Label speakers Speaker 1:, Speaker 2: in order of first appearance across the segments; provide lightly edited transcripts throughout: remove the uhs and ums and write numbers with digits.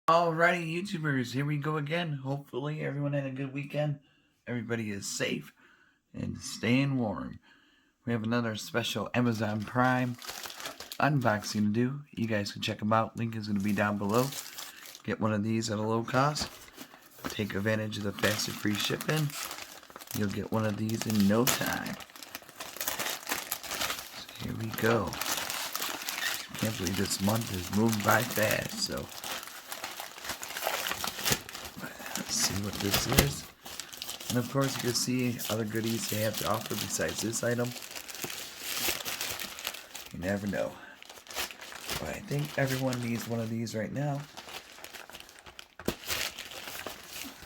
Speaker 1: Alrighty, YouTubers, here we go again. Hopefully everyone had a good weekend. Everybody is safe and staying warm. We have another special Amazon Prime unboxing to do. You guys can check them out. Link is going to be down below. Get one of these at a low cost. Take advantage of the fast and free shipping. You'll get one of these in no time. So here we go. Can't believe this month is moving by fast, so let's see what this is. And of course you can see other goodies they have to offer besides this item. You never know. But I think everyone needs one of these right now.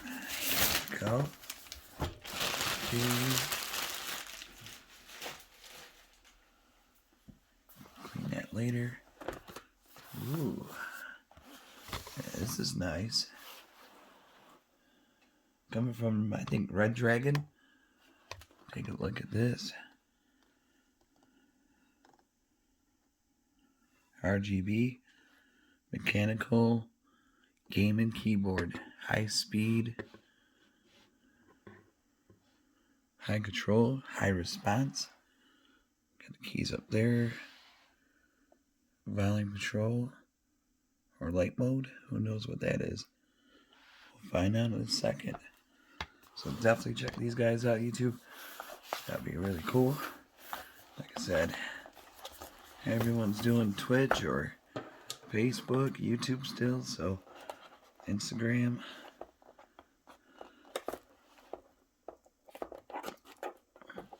Speaker 1: There we go. Clean that later. Ooh. Yeah, this is nice. Coming from, I think, Redragon. Take a look at this. RGB, mechanical, gaming keyboard, high speed, high control, high response. Got the keys up there. Volume control, or light mode. Who knows what that is? We'll find out in a second. So definitely check these guys out, YouTube. That'd be really cool. Like I said, everyone's doing Twitch or Facebook, YouTube still, so Instagram.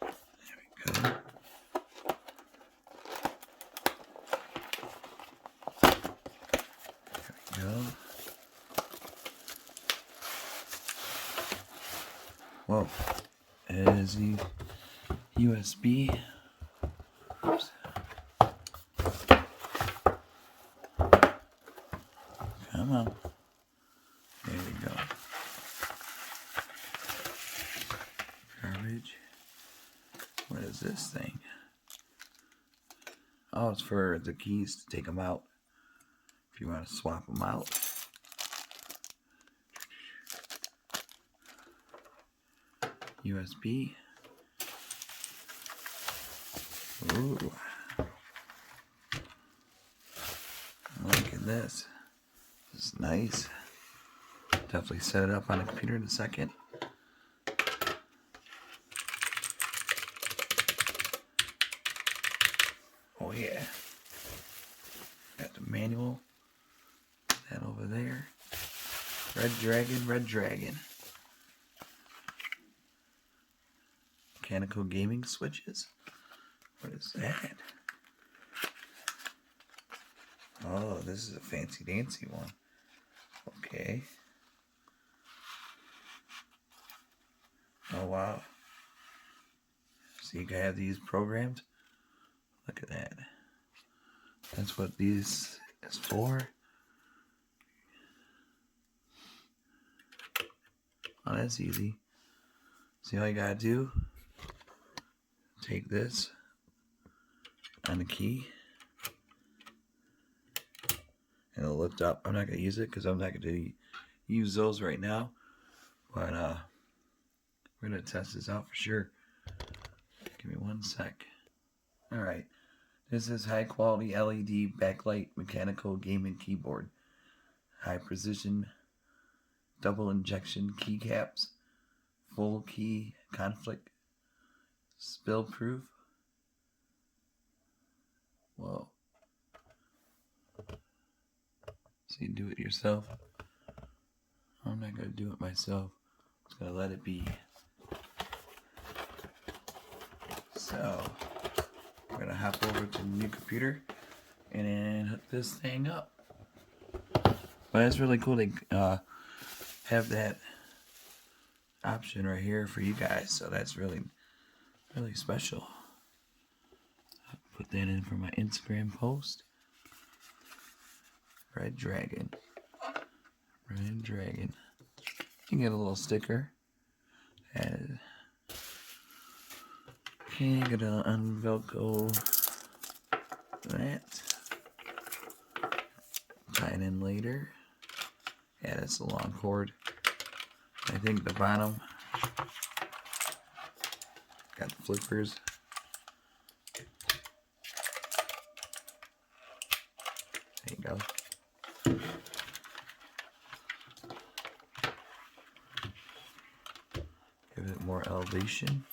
Speaker 1: There we go. There we go. Whoa. It is the USB. Oops. Come on. There we go. Garbage. What is this thing? Oh, it's for the keys to take them out. If you want to swap them out. USB. Ooh. Look at this. This is nice. Definitely set it up on a computer in a second. Oh yeah. Got the manual. That over there. Redragon. Mechanical gaming switches. What is that? Oh, this is a fancy dancy one. Okay. Oh wow. So you can have these programmed. Look at that. That's what these is for. Oh, that's easy. See, all you gotta do, take this on the key and it'll lift up. I'm not gonna use it because I'm not gonna use those right now, but we're gonna test this out for sure. Give me one sec. Alright, this is high quality LED backlight mechanical gaming keyboard, high precision double injection keycaps, full key conflict, spill proof. Whoa. So you do it yourself. I'm not going to do it myself. I'm just going to let it be. So, we're going to hop over to the new computer and then hook this thing up. But it's really cool they have that option right here for you guys. So that's really, really special. I'll put that in for my Instagram post. Redragon. You get a little sticker. And okay, gonna unvelcro that. Tie it in later. Yeah, that's the long cord. I think the bottom got the flippers. There you go. Give it more elevation.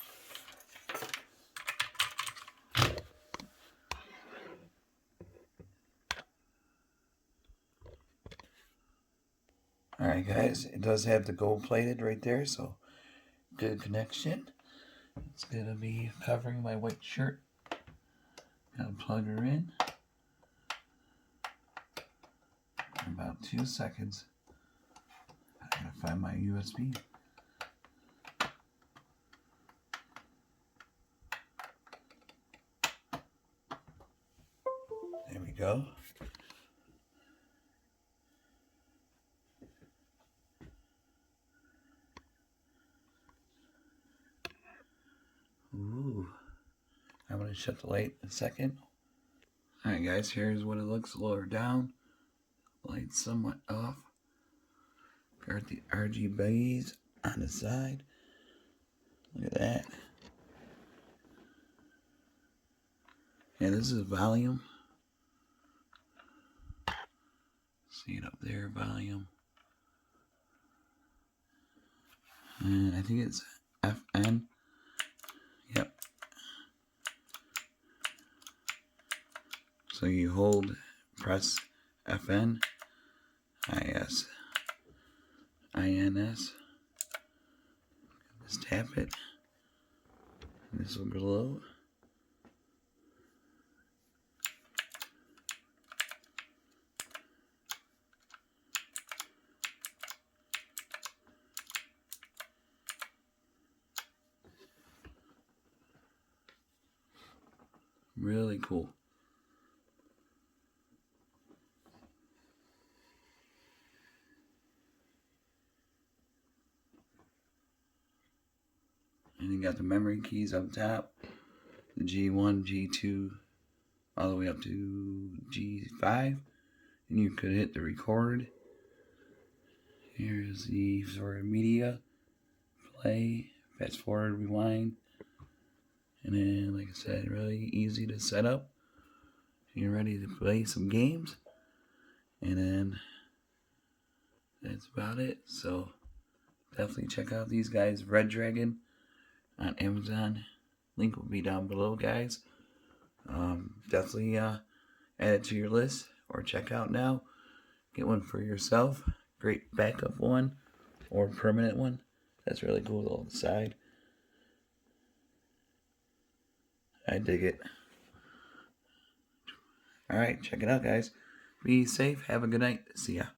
Speaker 1: Alright guys, it does have the gold plated right there, so good connection. It's going to be covering my white shirt. Gotta plug her in. In about 2 seconds. I gotta find my USB. There we go. Ooh. I'm going to shut the light in a second. Alright guys, here's what it looks lower down. Light somewhat off. Got the RGBs on the side. Look at that. Yeah, this is volume. See it up there, volume. And I think it's FN. Yep. So you hold, press FN, IS, INS. Just tap it. And this will glow. Really cool. And you got the memory keys up top. The G1, G2, all the way up to G5. And you could hit the record. Here's the sort of media. Play, fast forward, rewind. And then, like I said, really easy to set up. You're ready to play some games. And then that's about it. So definitely check out these guys, Redragon, on Amazon. Link will be down below, guys. Definitely add it to your list or check out now. Get one for yourself. Great backup one or permanent one. That's really cool on the side. I dig it. Alright, check it out, guys. Be safe. Have a good night. See ya.